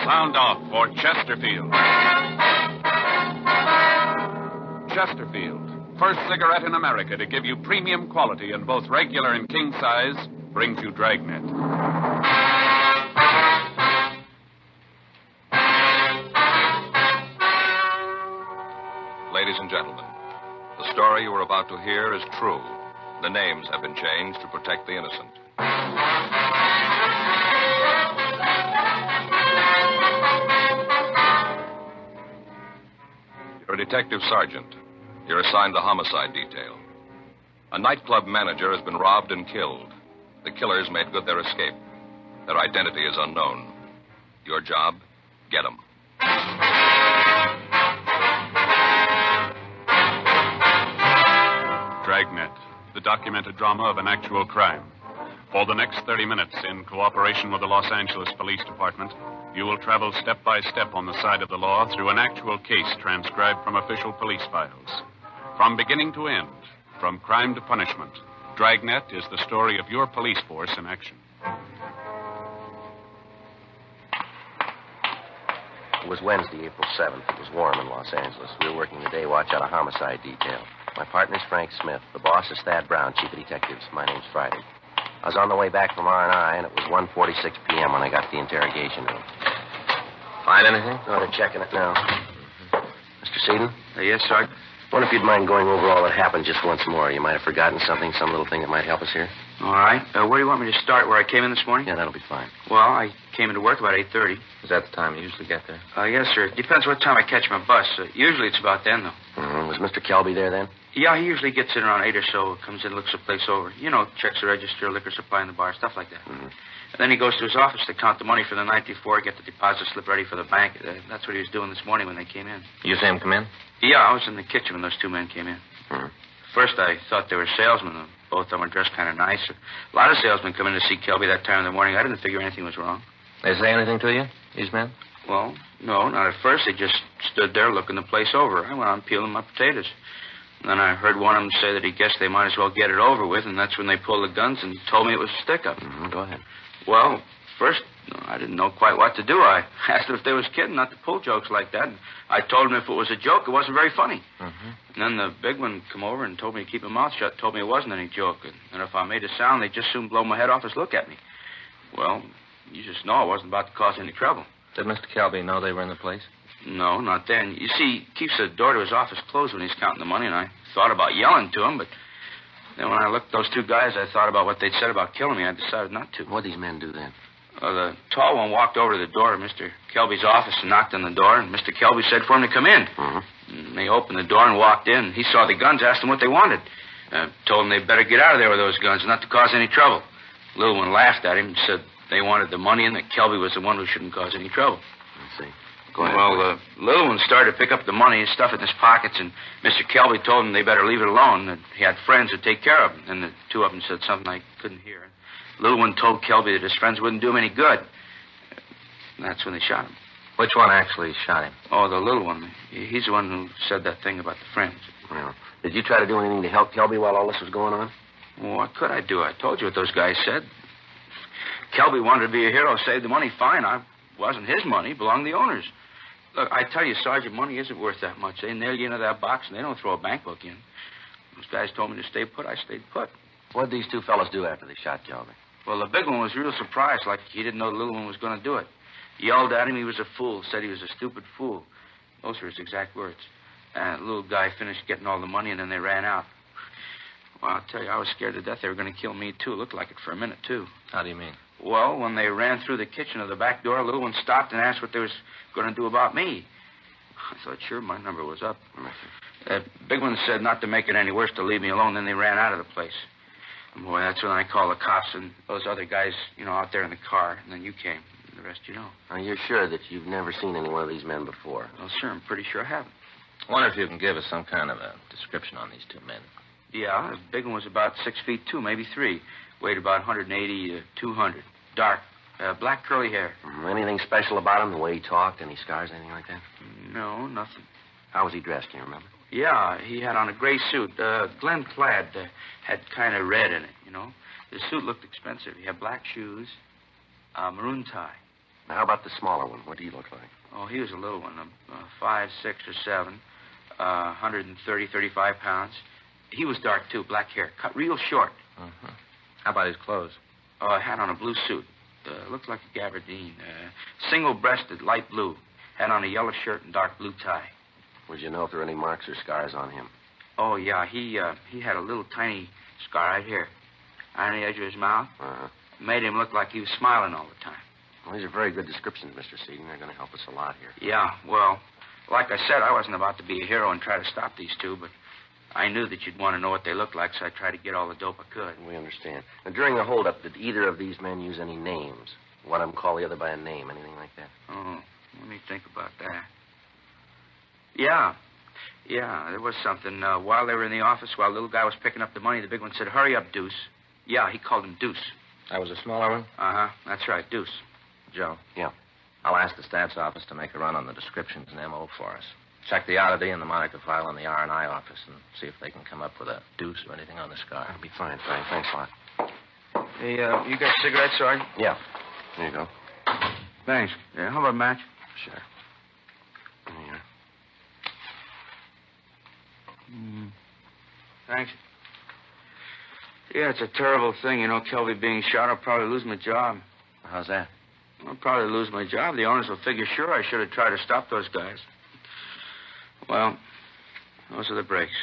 Sound off for Chesterfield. Chesterfield, first cigarette in America to give you premium quality in both regular and king size, brings you Dragnet. Ladies and gentlemen, the story you are about to hear is true. The names have been changed to protect the innocent. You're a detective sergeant. You're assigned the homicide detail. A nightclub manager has been robbed and killed. The killers made good their escape. Their identity is unknown. Your job, get them. Dragnet, the documented drama of an actual crime. For the next 30 minutes, in cooperation with the Los Angeles Police Department, you will travel step by step on the side of the law through an actual case transcribed from official police files. From beginning to end, from crime to punishment, Dragnet is the story of your police force in action. It was Wednesday, April 7th. It was warm in Los Angeles. We were working the day watch out a homicide detail. My partner's Frank Smith. The boss is Thad Brown, chief of detectives. My name's Friday. I was on the way back from R&I, and it was 1:46 p.m. when I got to the interrogation room. Find anything? Oh, they're checking it now. Mr. Seaton? Yes, Sergeant. Wonder if you'd mind going over all that happened just once more. You might have forgotten something, some little thing that might help us here. All right. Where do you want me to start? Where I came in this morning? Yeah, that'll be fine. Well, I came into work about 8:30. Is that the time you usually get there? Yes, sir. Depends what time I catch my bus. Usually it's about then, though. Mm-hmm. Was Mr. Kelby there then? Yeah, he usually gets in around 8 or so. Comes in, looks the place over. You know, checks the register, liquor supply in the bar, stuff like that. Mm-hmm. And then he goes to his office to count the money for the night before, get the deposit slip ready for the bank. That's what he was doing this morning when they came in. You see him come in? Yeah, I was in the kitchen when those two men came in. Mm-hmm. First, I thought they were salesmen. Both of them were dressed kind of nice. A lot of salesmen come in to see Kelby that time in the morning. I didn't figure anything was wrong. They say anything to you, these men? Well, no, not at first. They just stood there looking the place over. I went on peeling my potatoes. And then I heard one of them say that he guessed they might as well get it over with, and that's when they pulled the guns and told me it was a stick-up. Mm-hmm. Go ahead. Well, first, I didn't know quite what to do. I asked them if they was kidding, not to pull jokes like that. And I told them if it was a joke, it wasn't very funny. Mm-hmm. And then the big one come over and told me to keep my mouth shut, told me it wasn't any joke. And if I made a sound, they'd just soon blow my head off and look at me. Well, you just know I wasn't about to cause any trouble. Did Mr. Kelby know they were in the place? No, not then. You see, he keeps the door to his office closed when he's counting the money, and I thought about yelling to him, but then when I looked at those two guys, I thought about what they'd said about killing me. I decided not to. What'd these men do then? The tall one walked over to the door of Mr. Kelby's office and knocked on the door, and Mr. Kelby said for him to come in. Mm-hmm. And they opened the door and walked in. He saw the guns, asked them what they wanted. Told them they'd better get out of there with those guns, not to cause any trouble. The little one laughed at him and said they wanted the money and that Kelby was the one who shouldn't cause any trouble. I see. Go ahead. Well, the little one started to pick up the money and stuff it in his pockets, and Mr. Kelby told him they better leave it alone, that he had friends to take care of him. And the two of them said something I couldn't hear. The little one told Kelby that his friends wouldn't do him any good. And that's when they shot him. Which one actually shot him? Oh, the little one. He's the one who said that thing about the friends. Well, did you try to do anything to help Kelby while all this was going on? Well, what could I do? I told you what those guys said. Kelby wanted to be a hero, save the money, fine. I wasn't his money, it belonged to the owners. Look, I tell you, Sergeant, money isn't worth that much. They nail you into that box, and they don't throw a bank book in. Those guys told me to stay put. I stayed put. What did these two fellas do after they shot Kelby? Well, the big one was real surprised, like he didn't know the little one was going to do it. Yelled at him he was a fool, said he was a stupid fool. Those were his exact words. The little guy finished getting all the money, and then they ran out. Well, I'll tell you, I was scared to death they were going to kill me, too. It looked like it for a minute, too. How do you mean? Well, when they ran through the kitchen of the back door, the little one stopped and asked what they was going to do about me. I thought, sure, my number was up. The big one said not to make it any worse, to leave me alone. Then they ran out of the place. And boy, that's when I called the cops and those other guys, out there in the car. And then you came. And the rest you know. Are you sure that you've never seen any one of these men before? Well, sure, I'm pretty sure I haven't. I wonder if you can give us some kind of a description on these two men. Yeah, the big one was about 6'2", maybe 3. Weighed about 180 to 200. Dark, black curly hair. Anything special about him, the way he talked, any scars, anything like that? No, nothing. How was he dressed, can you remember? Yeah, he had on a gray suit. Glen plaid, had kind of red in it, The suit looked expensive. He had black shoes, maroon tie. Now, how about the smaller one? What did he look like? Oh, he was a little one, 5, 6, or 7, 130, 35 pounds. He was dark, too, black hair, cut real short. Uh-huh. How about his clothes? Had on a blue suit. Looked like a gabardine. Single-breasted, light blue. Had on a yellow shirt and dark blue tie. Would you know if there were any marks or scars on him? Oh, yeah, he had a little tiny scar right here. On the edge of his mouth. Uh-huh. Made him look like he was smiling all the time. Well, these are very good descriptions, Mr. Seaton. They're going to help us a lot here. Yeah, well, like I said, I wasn't about to be a hero and try to stop these two, but I knew that you'd want to know what they looked like, so I tried to get all the dope I could. We understand. Now, during the holdup, did either of these men use any names? One of them call the other by a name, anything like that? Oh, let me think about that. Yeah, there was something. While they were in the office, while the little guy was picking up the money, the big one said, "Hurry up, Deuce." Yeah, he called him Deuce. That was a smaller one? Uh-huh, that's right, Deuce. Joe. Yeah. I'll ask the staff's office to make a run on the descriptions and M.O. for us. Check the oddity and the monitor file in the R&I office and see if they can come up with a deuce or anything on the scar. That'll be fine, Frank. Thanks a lot. Hey, you got cigarettes, Sergeant? Yeah. There you go. Thanks. Yeah, how about a match? Sure. There you are. Thanks. Yeah, it's a terrible thing, Kelby being shot. I'll probably lose my job. How's that? I'll probably lose my job. The owners will figure, sure, I should have tried to stop those guys. Well, those are the breaks.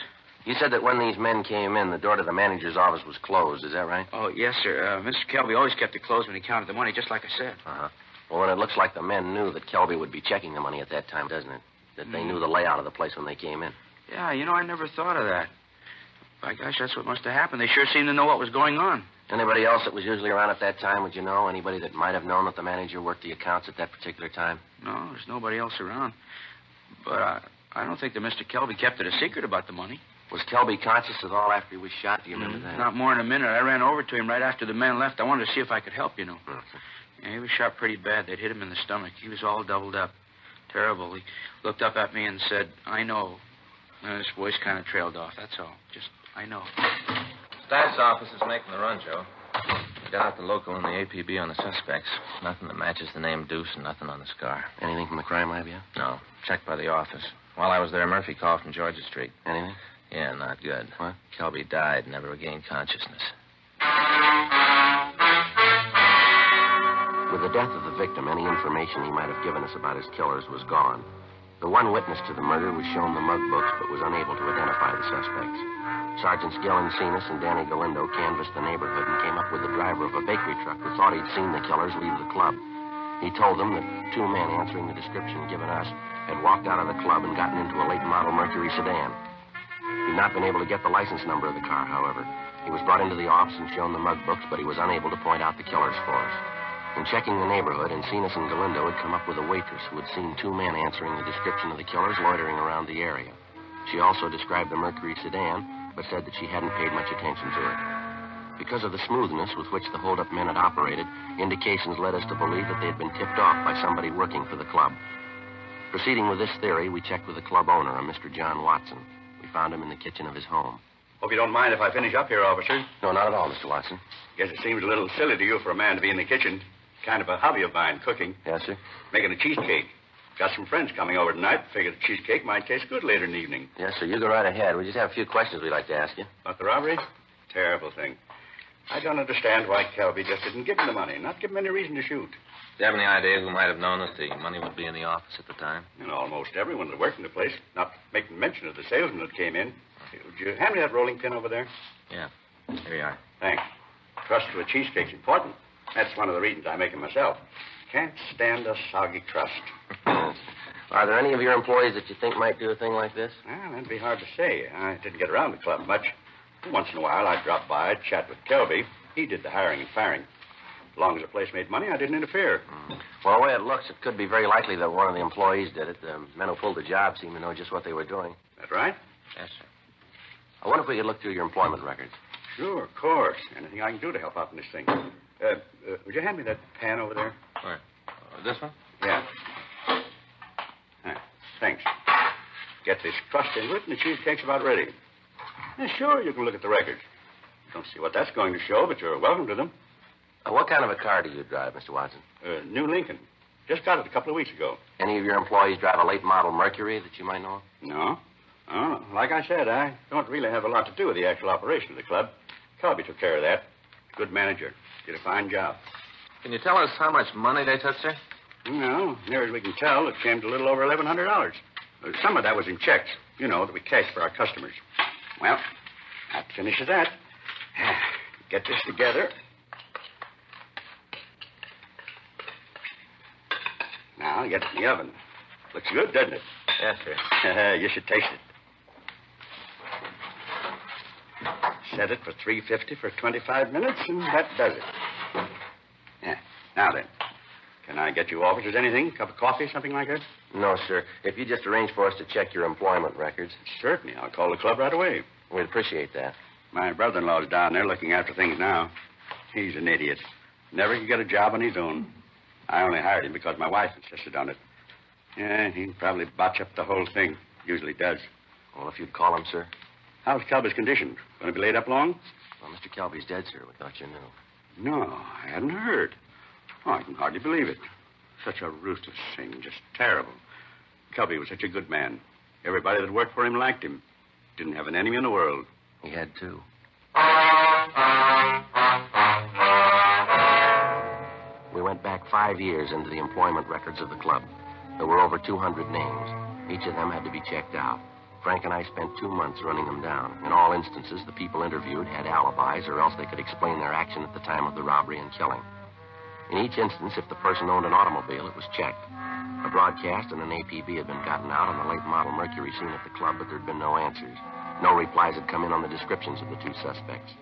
You said that when these men came in, the door to the manager's office was closed. Is that right? Oh, yes, sir. Mr. Kelby always kept it closed when he counted the money, just like I said. Uh-huh. Well, then it looks like the men knew that Kelby would be checking the money at that time, doesn't it? That they knew the layout of the place when they came in. Yeah, I never thought of that. By gosh, that's what must have happened. They sure seemed to know what was going on. Anybody else that was usually around at that time, would you know? Anybody that might have known that the manager worked the accounts at that particular time? No, there's nobody else around. But I don't think that Mr. Kelby kept it a secret about the money. Was Kelby conscious at all after he was shot? Do you remember that? Not more than a minute. I ran over to him right after the men left. I wanted to see if I could help, Okay. Yeah, he was shot pretty bad. They'd hit him in the stomach. He was all doubled up. Terrible. He looked up at me and said, "I know." And his voice kind of trailed off. That's all. Just, I know. Staff's office is making the run, Joe. We got out the local and the APB on the suspects. Nothing that matches the name Deuce and nothing on the scar. Anything from the crime lab yet? No. Checked by the office. While I was there, Murphy called from Georgia Street. Anything? Yeah, not good. What? Kelby died, never regained consciousness. With the death of the victim, any information he might have given us about his killers was gone. The one witness to the murder was shown the mug books, but was unable to identify the suspects. Sergeants Gillen Cenas and Danny Galindo canvassed the neighborhood and came up with the driver of a bakery truck who thought he'd seen the killers leave the club. He told them that 2 men answering the description given us had walked out of the club and gotten into a late model Mercury sedan. He'd not been able to get the license number of the car, however. He was brought into the office and shown the mug books, but he was unable to point out the killers for us. In checking the neighborhood, Encinas and Galindo had come up with a waitress who had seen 2 men answering the description of the killers loitering around the area. She also described the Mercury sedan, but said that she hadn't paid much attention to it. Because of the smoothness with which the hold-up men had operated, indications led us to believe that they had been tipped off by somebody working for the club. Proceeding with this theory, we checked with the club owner, a Mr. John Watson. We found him in the kitchen of his home. Hope you don't mind if I finish up here, officer. No, not at all, Mr. Watson. Guess it seems a little silly to you for a man to be in the kitchen. Kind of a hobby of mine, cooking. Yes, sir? Making a cheesecake. Got some friends coming over tonight. Figured the cheesecake might taste good later in the evening. Yes, sir. You go right ahead. We just have a few questions we'd like to ask you. About the robbery? Terrible thing. I don't understand why Kelby just didn't give him the money. Not give him any reason to shoot. Do you have any idea who might have known that the money would be in the office at the time? And almost everyone that worked in the place, not making mention of the salesman that came in. Would you hand me that rolling pin over there? Yeah. Here you are. Thanks. Trust to a cheesecake's important. That's one of the reasons I make it myself. Can't stand a soggy crust. Are there any of your employees that you think might do a thing like this? Well, that'd be hard to say. I didn't get around the club much. Once in a while, I'd drop by, chat with Kelby. He did the hiring and firing. As long as the place made money, I didn't interfere. Well, the way it looks, it could be very likely that one of the employees did it. The men who pulled the job seem to know just what they were doing. That right? Yes, sir. I wonder if we could look through your employment records. Sure, of course. Anything I can do to help out in this thing. Would you hand me that pen over there? Where? This one? Yeah. Thanks. Get this crust into it, and the cheesecake's about ready. Yeah, sure, you can look at the records. Don't see what that's going to show, but you're welcome to them. What kind of a car do you drive, Mr. Watson? New Lincoln. Just got it a couple of weeks ago. Any of your employees drive a late model Mercury that you might know of? No. Oh, like I said, I don't really have a lot to do with the actual operation of the club. Kelby took care of that. Good manager. Did a fine job. Can you tell us how much money they took, sir? No, near as we can tell, it came to a little over $1,100. Some of that was in checks, that we cashed for our customers. Well, that finishes that. Get this together. Now, get it in the oven. Looks good, doesn't it? Yes, sir. You should taste it. Set it for 350 for 25 minutes, and that does it. Yeah. Now then, can I get you officers anything? Cup of coffee, something like that? No, sir. If you just arrange for us to check your employment records. Certainly. I'll call the club right away. We'd appreciate that. My brother-in-law's down there looking after things now. He's an idiot. Never could get a job on his own. I only hired him because my wife insisted on it. Yeah, he'd probably botch up the whole thing. Usually does. Well, if you'd call him, sir. How's Kelby's condition? Going to be laid up long? Well, Mr. Kelby's dead, sir. We thought you knew. No, I hadn't heard. Oh, I can hardly believe it. Such a ruthless thing. Just terrible. Kelby was such a good man. Everybody that worked for him liked him. Didn't have an enemy in the world. He had two. We went back 5 years into the employment records of the club. There were over 200 names. Each of them had to be checked out. Frank and I spent 2 months running them down. In all instances, the people interviewed had alibis, or else they could explain their action at the time of the robbery and killing. In each instance, if the person owned an automobile, it was checked. A broadcast and an APB had been gotten out on the late model Mercury seen at the club, but there had been no answers. No replies had come in on the descriptions of the two suspects.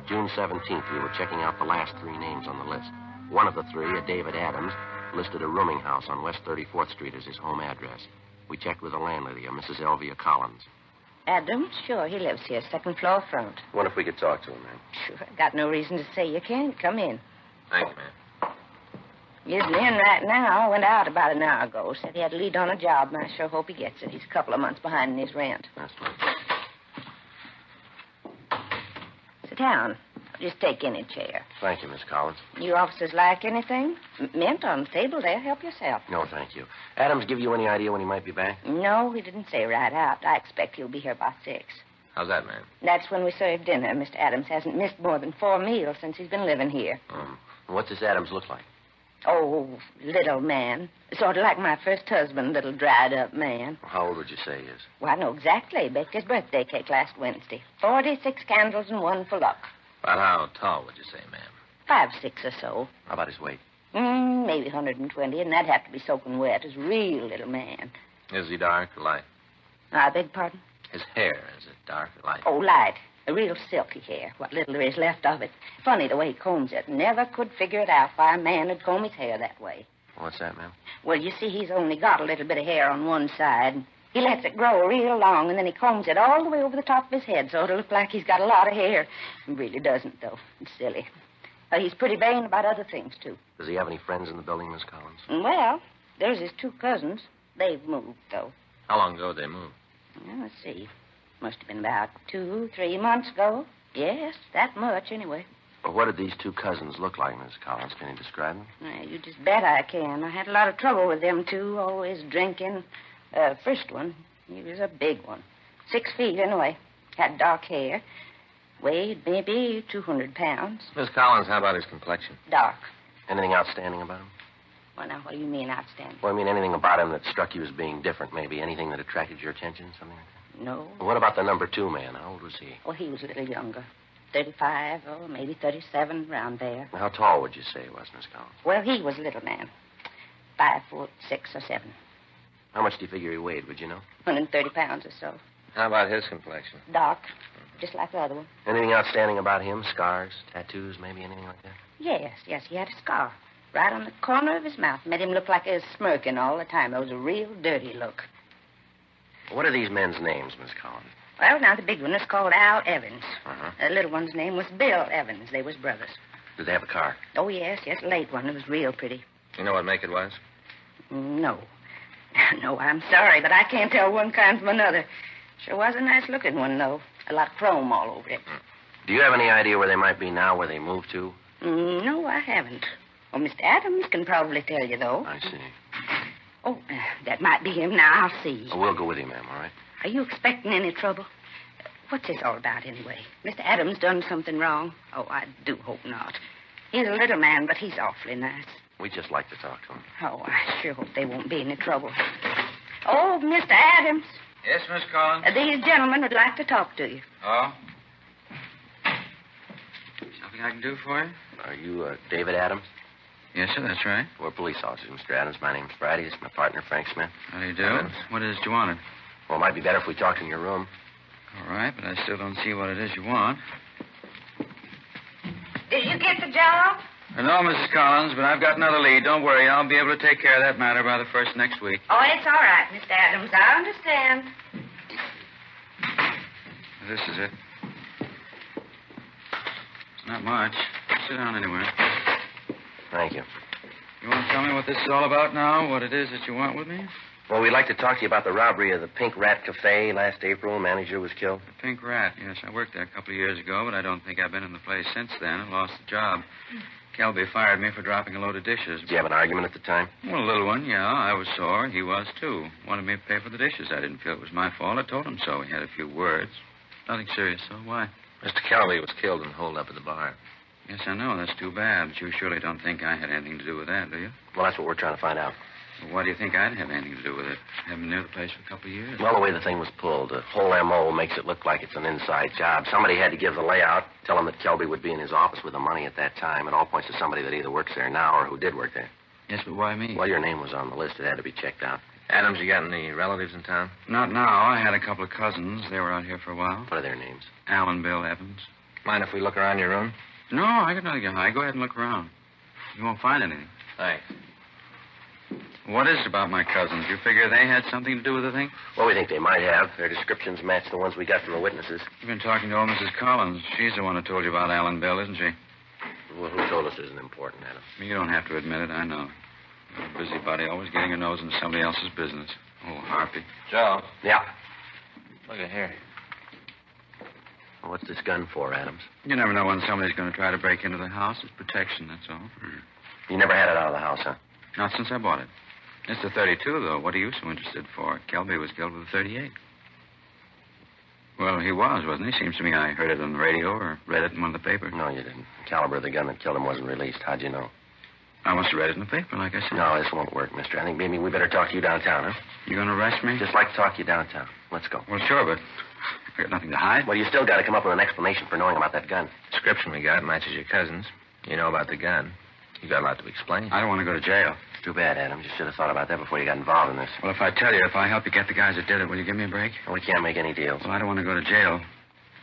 June 17th, we were checking out the last 3 names on the list. One of the 3, a David Adams, listed a rooming house on West 34th Street as his home address. We checked with the landlady, a Mrs. Elvia Collins. Adams? Sure, he lives here, second floor front. Wonder if we could talk to him, ma'am. Sure, got no reason to say you can't. Come in. Thank you, ma'am. He isn't in right now. Went out about an hour ago. Said he had to lead on a job, and I sure hope he gets it. He's a couple of months behind in his rent. That's right. Sit down. Just take any chair. Thank you, Miss Collins. You officers like anything? Mint on the table there. Help yourself. No, thank you. Adams give you any idea when he might be back? No, he didn't say right out. I expect he'll be here by 6. How's that, ma'am? That's when we serve dinner. Mr. Adams hasn't missed more than 4 meals since he's been living here. What's this Adams look like? Oh, little man. Sort of like my first husband, little dried-up man. How old would you say he is? Well, I know exactly. Baked his birthday cake last Wednesday. 46 candles and 1 for luck. About how tall would you say, ma'am? 5'6" or so. How about his weight? Maybe 120, and that'd have to be soaking wet. He's a real little man. Is he dark or light? I beg pardon? His hair, is it dark or light? Oh, light. A real silky hair, what little there is left of it. Funny the way he combs it. Never could figure it out why a man would comb his hair that way. What's that, ma'am? Well, you see, he's only got a little bit of hair on one side. He lets it grow real long, and then he combs it all the way over the top of his head, so it'll look like he's got a lot of hair. He really doesn't, though. It's silly. He's pretty vain about other things, too. Does he have any friends in the building, Miss Collins? Well, there's his 2 cousins. They've moved, though. How long ago did they move? Well, let's see. Must have been about 2, 3 months ago. Yes, that much, anyway. Well, what did these 2 cousins look like, Miss Collins? Can you describe them? Well, you just bet I can. I had a lot of trouble with them 2, always drinking. First one, he was a big one. 6 feet, anyway. Had dark hair. Weighed maybe 200 pounds. Miss Collins, how about his complexion? Dark. Anything outstanding about him? Well, now, what do you mean outstanding? Well, I mean anything about him that struck you as being different, maybe. Anything that attracted your attention, something like that? No. Well, what about the number 2 man? How old was he? Well, he was a little younger. 35, or maybe 37, around there. How tall would you say he was, Miss Collins? Well, he was a little man. 5'6" or 7. How much do you figure he weighed, would you know? 130 pounds or so. How about his complexion? Dark, just like the other one. Anything outstanding about him? Scars, tattoos, maybe anything like that? Yes, he had a scar. Right on the corner of his mouth. Made him look like he was smirking all the time. It was a real dirty look. What are these men's names, Miss Collins? Well, now, the big one was called Al Evans. Uh-huh. The little one's name was Bill Evans. They was brothers. Did they have a car? Oh, yes, a late one. It was real pretty. You know what make it was? No. No, I'm sorry, but I can't tell one kind from another. Sure was a nice-looking one, though. A lot of chrome all over it. Do you have any idea where they might be now, where they moved to? No, I haven't. Oh, Mr. Adams can probably tell you, though. I see. Oh, that might be him. Now, I'll see. Oh, we'll go with you, ma'am, all right? Are you expecting any trouble? What's this all about, anyway? Mr. Adams done something wrong? Oh, I do hope not. He's a little man, but he's awfully nice. We'd just like to talk to him. Oh, I sure hope there won't be any trouble. Oh, Mr. Adams. Yes, Miss Collins? These gentlemen would like to talk to you. Oh? Something I can do for you? Are you David Adams? Yes, sir, that's right. We're police officers, Mr. Adams. My name's Friday. This is my partner, Frank Smith. How do you do? Adams. What is it you wanted? Well, it might be better if we talked in your room. All right, but I still don't see what it is you want. Did you get the job? No, Mrs. Collins, but I've got another lead. Don't worry. I'll be able to take care of that matter by the first next week. Oh, it's all right, Mr. Adams. I understand. This is it. It's not much. Sit down anywhere. Thank you. You want to tell me what this is all about now? What it is that you want with me? Well, we'd like to talk to you about the robbery of the Pink Rat Cafe last April. Manager was killed. The Pink Rat. Yes, I worked there a couple of years ago, but I don't think I've been in the place since then. I lost the job. Kelby fired me for dropping a load of dishes. Did you have an argument at the time? Well, a little one, yeah. I was sore. He was, too. Wanted me to pay for the dishes. I didn't feel it was my fault. I told him so. We had a few words. Nothing serious, so why? Mr. Kelby was killed and holed up at the bar. Yes, I know. That's too bad. But you surely don't think I had anything to do with that, do you? Well, that's what we're trying to find out. Well, why do you think I'd have anything to do with it? I haven't been near the place for a couple of years. Well, the way the thing was pulled, the whole M.O. makes it look like it's an inside job. Somebody had to give the layout, tell him that Kelby would be in his office with the money at that time. It all points to somebody that either works there now or who did work there. Yes, but why me? Well, your name was on the list. It had to be checked out. Adams, you got any relatives in town? Not now. I had a couple of cousins. They were out here for a while. What are their names? Alan Bill Evans. Mind if we look around your room? No, I got nothing to hide. Go ahead and look around. You won't find anything. Thanks. What is it about my cousins? You figure they had something to do with the thing? Well, we think they might have. Their descriptions match the ones we got from the witnesses. You've been talking to old Mrs. Collins. She's the one who told you about Alan Bill, isn't she? Well, who told us isn't important, Adam? You don't have to admit it. I know. You're a busybody, always getting your nose in somebody else's business. Oh, Harpy. Joe. Yeah. Look at here. Well, what's this gun for, Adams? You never know when somebody's going to try to break into the house. It's protection, that's all. You never had it out of the house, huh? Not since I bought it. It's a 32, though. What are you so interested for? Kelby was killed with a 38. Well, he was, wasn't he? Seems to me I heard it on the radio or read it in one of the papers. No, you didn't. The caliber of the gun that killed him wasn't released. How'd you know? I must have read it in the paper, like I said. No, this won't work, mister. I think maybe we better talk to you downtown, huh? You going to arrest me? Just like to talk to you downtown. Let's go. Well, sure, but I got nothing to hide. Well, you still got to come up with an explanation for knowing about that gun. Description we got matches your cousin's. You know about the gun. You got a lot to explain. I don't want to go to jail. Too bad, Adams. You should have thought about that before you got involved in this. Well, if I tell you, if I help you get the guys that did it, will you give me a break? We can't make any deals. Well, I don't want to go to jail.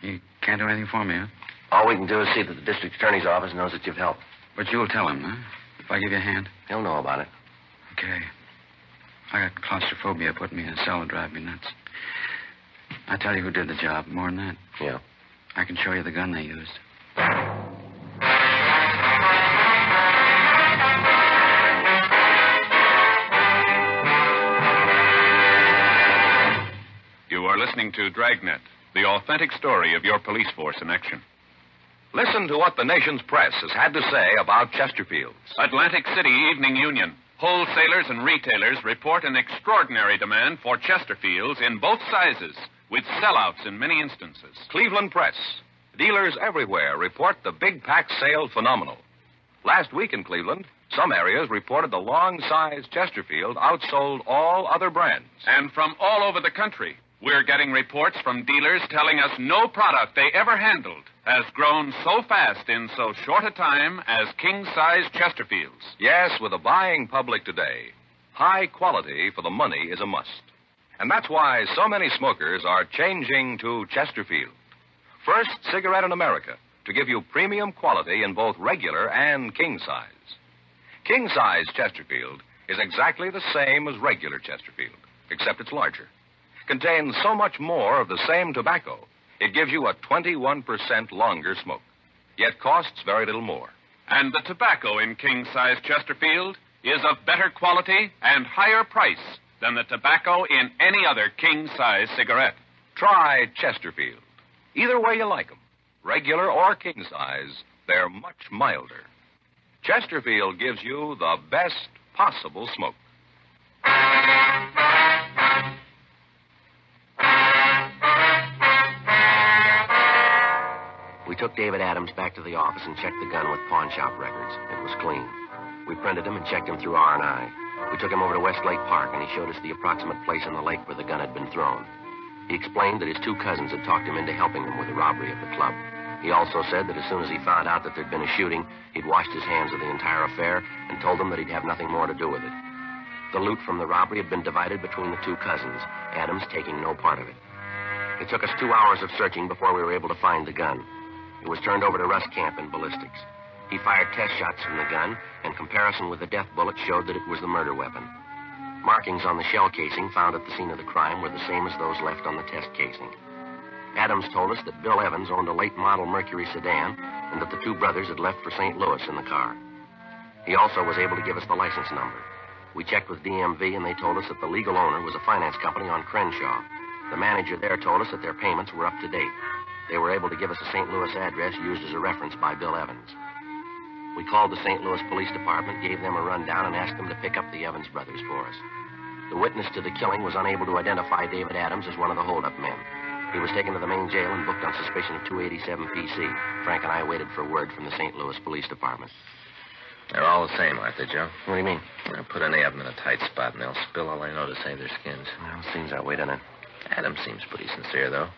You can't do anything for me, huh? All we can do is see that the district attorney's office knows that you've helped. But you'll tell him, huh? If I give you a hand? He'll know about it. Okay. I got claustrophobia putting me in a cell and drive me nuts. I tell you who did the job. More than that. Yeah. I can show you the gun they used. You are listening to Dragnet, the authentic story of your police force in action. Listen to what the nation's press has had to say about Chesterfields. Atlantic City Evening Union. Wholesalers and retailers report an extraordinary demand for Chesterfields in both sizes, with sellouts in many instances. Cleveland Press. Dealers everywhere report the big pack sale phenomenal. Last week in Cleveland, some areas reported the long-size Chesterfield outsold all other brands. And from all over the country, we're getting reports from dealers telling us no product they ever handled has grown so fast in so short a time as king-size Chesterfields. Yes, with the buying public today, high quality for the money is a must. And that's why so many smokers are changing to Chesterfield. First cigarette in America to give you premium quality in both regular and king size. King size Chesterfield is exactly the same as regular Chesterfield, except it's larger. Contains so much more of the same tobacco, it gives you a 21% longer smoke, yet costs very little more. And the tobacco in king-size Chesterfield is of better quality and higher price than the tobacco in any other king-size cigarette. Try Chesterfield. Either way you like them, regular or king size, they're much milder. Chesterfield gives you the best possible smoke. We took David Adams back to the office and checked the gun with pawn shop records. It was clean. We printed him and checked him through R&I. We took him over to Westlake Park, and he showed us the approximate place in the lake where the gun had been thrown. He explained that his two cousins had talked him into helping him with the robbery of the club. He also said that as soon as he found out that there'd been a shooting, he'd washed his hands of the entire affair and told them that he'd have nothing more to do with it. The loot from the robbery had been divided between the two cousins, Adams taking no part of it. It took us 2 hours of searching before we were able to find the gun. It was turned over to Russ Camp in ballistics. He fired test shots from the gun, and comparison with the death bullet showed that it was the murder weapon. Markings on the shell casing found at the scene of the crime were the same as those left on the test casing. Adams told us that Bill Evans owned a late model Mercury sedan and that the two brothers had left for St. Louis in the car. He also was able to give us the license number. We checked with DMV, and they told us that the legal owner was a finance company on Crenshaw. The manager there told us that their payments were up to date. They were able to give us a St. Louis address used as a reference by Bill Evans. We called the St. Louis Police Department, gave them a rundown, and asked them to pick up the Evans brothers for us. The witness to the killing was unable to identify David Adams as one of the holdup men. He was taken to the main jail and booked on suspicion of 287 PC. Frank and I waited for word from the St. Louis Police Department. They're all the same, aren't they, Joe? What do you mean? Well, put any of them in a tight spot, and they'll spill all they know to save their skins. Well, seems that way, doesn't it? Adams seems pretty sincere, though.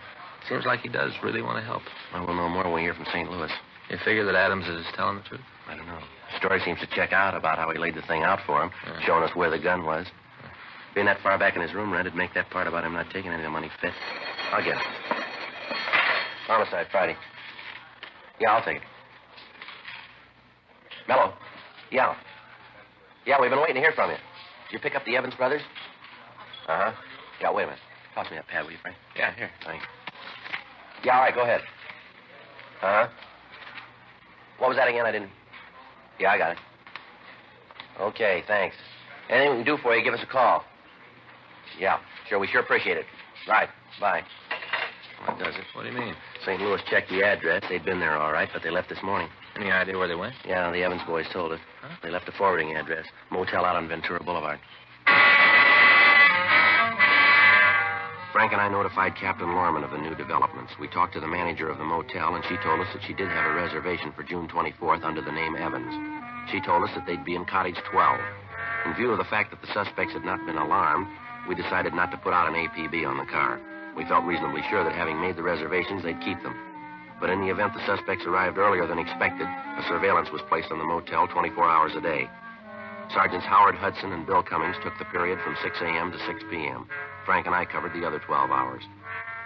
Seems like he does really want to help. Well, we'll know more when we hear from St. Louis. You figure that Adams is telling the truth? I don't know. The story seems to check out about how he laid the thing out for him, showing us where the gun was. Being that far back in his room, Red, make that part about him not taking any of the money fit. I'll get it. Homicide, Friday. Yeah, I'll take it. Mello. Yeah. Yeah, we've been waiting to hear from you. Did you pick up the Evans brothers? Uh-huh. Yeah, wait a minute. Toss me that pad, will you, Frank? Yeah, here. Thanks. Yeah, all right, go ahead. Uh-huh. What was that again? I didn't... Yeah, I got it. Okay, thanks. Anything we can do for you, give us a call. Yeah, sure. We sure appreciate it. Right. Bye. What does it? What do you mean? St. Louis checked the address. They'd been there all right, but they left this morning. Any idea where they went? Yeah, the Evans boys told us. Huh? They left a forwarding address. Motel out on Ventura Boulevard. Frank and I notified Captain Lorman of the new developments. We talked to the manager of the motel, and she told us that she did have a reservation for June 24th under the name Evans. She told us that they'd be in Cottage 12. In view of the fact that the suspects had not been alarmed, we decided not to put out an APB on the car. We felt reasonably sure that having made the reservations, they'd keep them. But in the event the suspects arrived earlier than expected, a surveillance was placed on the motel 24 hours a day. Sergeants Howard Hudson and Bill Cummings took the period from 6 a.m. to 6 p.m. Frank and I covered the other 12 hours.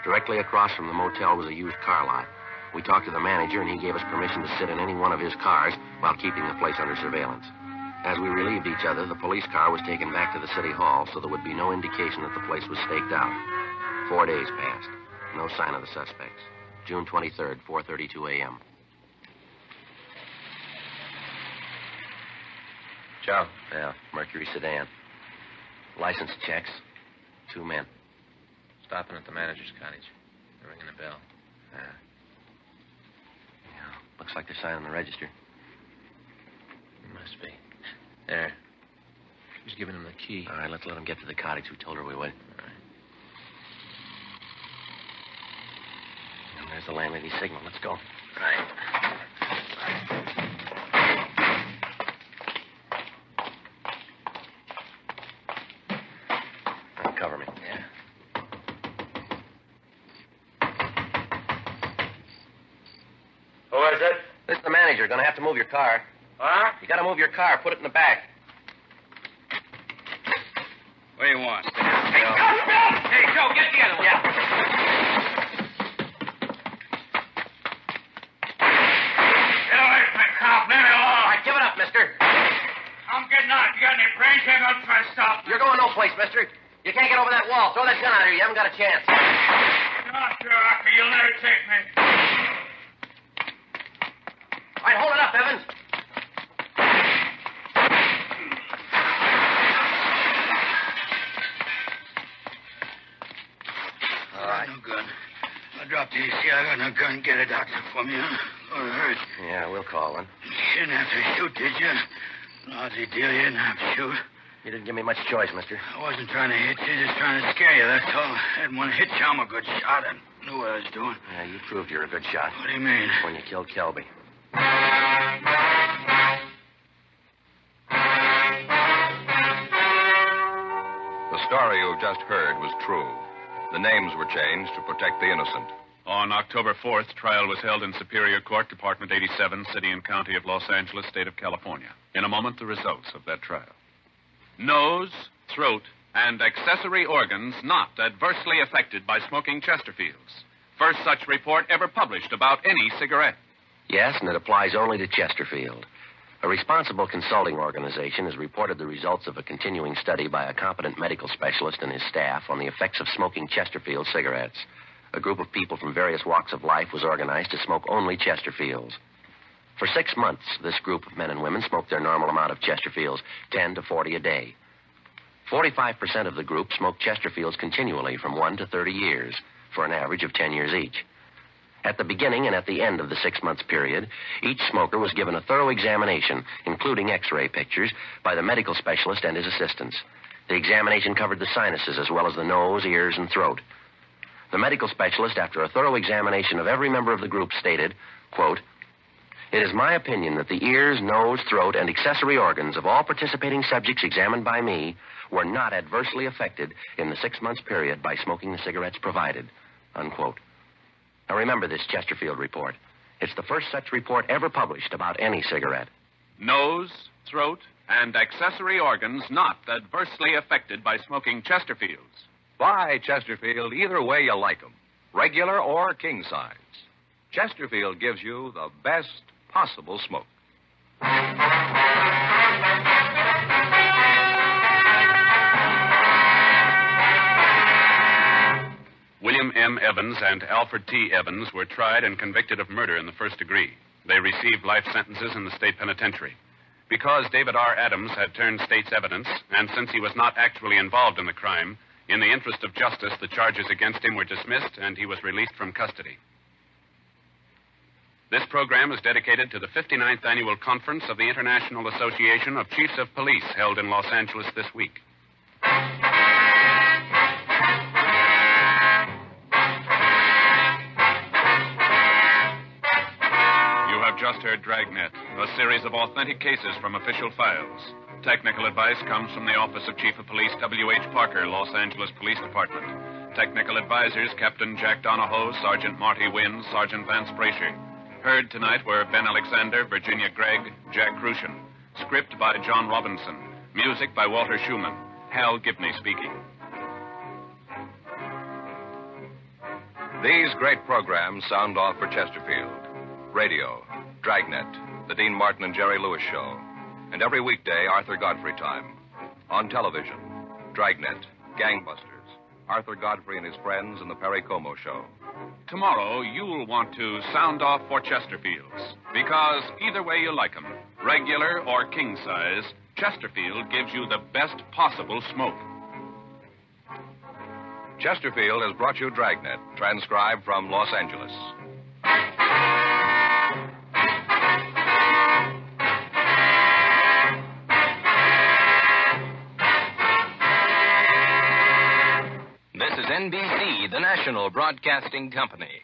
Directly across from the motel was a used car lot. We talked to the manager, and he gave us permission to sit in any one of his cars while keeping the place under surveillance. As we relieved each other, the police car was taken back to the city hall, so there would be no indication that the place was staked out. 4 days passed. No sign of the suspects. June 23rd, 4:32 a.m. Joe. Yeah, Mercury sedan. License checks. 2 men. Stopping at the manager's cottage. They're ringing the bell. Yeah, looks like they're signing the register. It must be. There. She's giving him the key. All right, let's let them get to the cottage. We told her we would. All right. And there's the landlady's signal. Let's go. Right. Cover me. Yeah. Who is it? This is the manager. Gonna have to move your car. Huh? You gotta move your car. Put it in the back. What do you want? Hey, Joe! Hey, Joe, get the other one. Yeah. Get away from my cop. Leave me alone. All right, give it up, mister. I'm getting out. You got any brains? You ain't gonna try to stop me. You're going no place, mister. You can't get over that wall. Throw that gun out here. You haven't got a chance. Not sure, Arthur. You'll never take me. All right, hold it up, Evans. All right. No gun. I dropped the AC. I got no gun. Get a doctor for me, huh? Or it hurts. Yeah, we'll call one. You didn't have to shoot, did you? Lousy deal, you didn't have to shoot. You didn't give me much choice, mister. I wasn't trying to hit you, just trying to scare you, that's all. I had one hit you, I'm a good shot. I knew what I was doing. Yeah, you proved you're a good shot. What do you mean? When you killed Kelby. The story you've just heard was true. The names were changed to protect the innocent. On October 4th, trial was held in Superior Court, Department 87, City and County of Los Angeles, State of California. In a moment, the results of that trial. Nose, throat, and accessory organs not adversely affected by smoking Chesterfields. First such report ever published about any cigarette. Yes, and it applies only to Chesterfield. A responsible consulting organization has reported the results of a continuing study by a competent medical specialist and his staff on the effects of smoking Chesterfield cigarettes. A group of people from various walks of life was organized to smoke only Chesterfields. For 6 months, this group of men and women smoked their normal amount of Chesterfields, 10 to 40 a day. 45% of the group smoked Chesterfields continually from 1 to 30 years, for an average of 10 years each. At the beginning and at the end of the 6 months period, each smoker was given a thorough examination, including X-ray pictures, by the medical specialist and his assistants. The examination covered the sinuses as well as the nose, ears, and throat. The medical specialist, after a thorough examination of every member of the group, stated, quote, "It is my opinion that the ears, nose, throat, and accessory organs of all participating subjects examined by me were not adversely affected in the 6 months period by smoking the cigarettes provided," unquote. Now remember this Chesterfield report. It's the first such report ever published about any cigarette. Nose, throat, and accessory organs not adversely affected by smoking Chesterfields. Buy Chesterfield either way you like 'em, regular or king size. Chesterfield gives you the best possible smoke. William M. Evans and Alfred T. Evans were tried and convicted of murder in the first degree. They received life sentences in the state penitentiary. Because David R. Adams had turned state's evidence, and since he was not actually involved in the crime, in the interest of justice, the charges against him were dismissed and he was released from custody. This program is dedicated to the 59th Annual Conference of the International Association of Chiefs of Police held in Los Angeles this week. You have just heard Dragnet, a series of authentic cases from official files. Technical advice comes from the Office of Chief of Police W.H. Parker, Los Angeles Police Department. Technical advisors Captain Jack Donahoe, Sergeant Marty Wynn, Sergeant Vance Brasher. Heard tonight were Ben Alexander, Virginia Gregg, Jack Crucian. Script by John Robinson. Music by Walter Schumann. Hal Gibney speaking. These great programs sound off for Chesterfield. Radio, Dragnet, the Dean Martin and Jerry Lewis Show. And every weekday, Arthur Godfrey time. On television, Dragnet, Gangbusters, Arthur Godfrey and his friends, and the Perry Como Show. Tomorrow, you'll want to sound off for Chesterfields. Because either way you like 'em, regular or king size, Chesterfield gives you the best possible smoke. Chesterfield has brought you Dragnet, transcribed from Los Angeles. This is NBC, the national broadcasting company.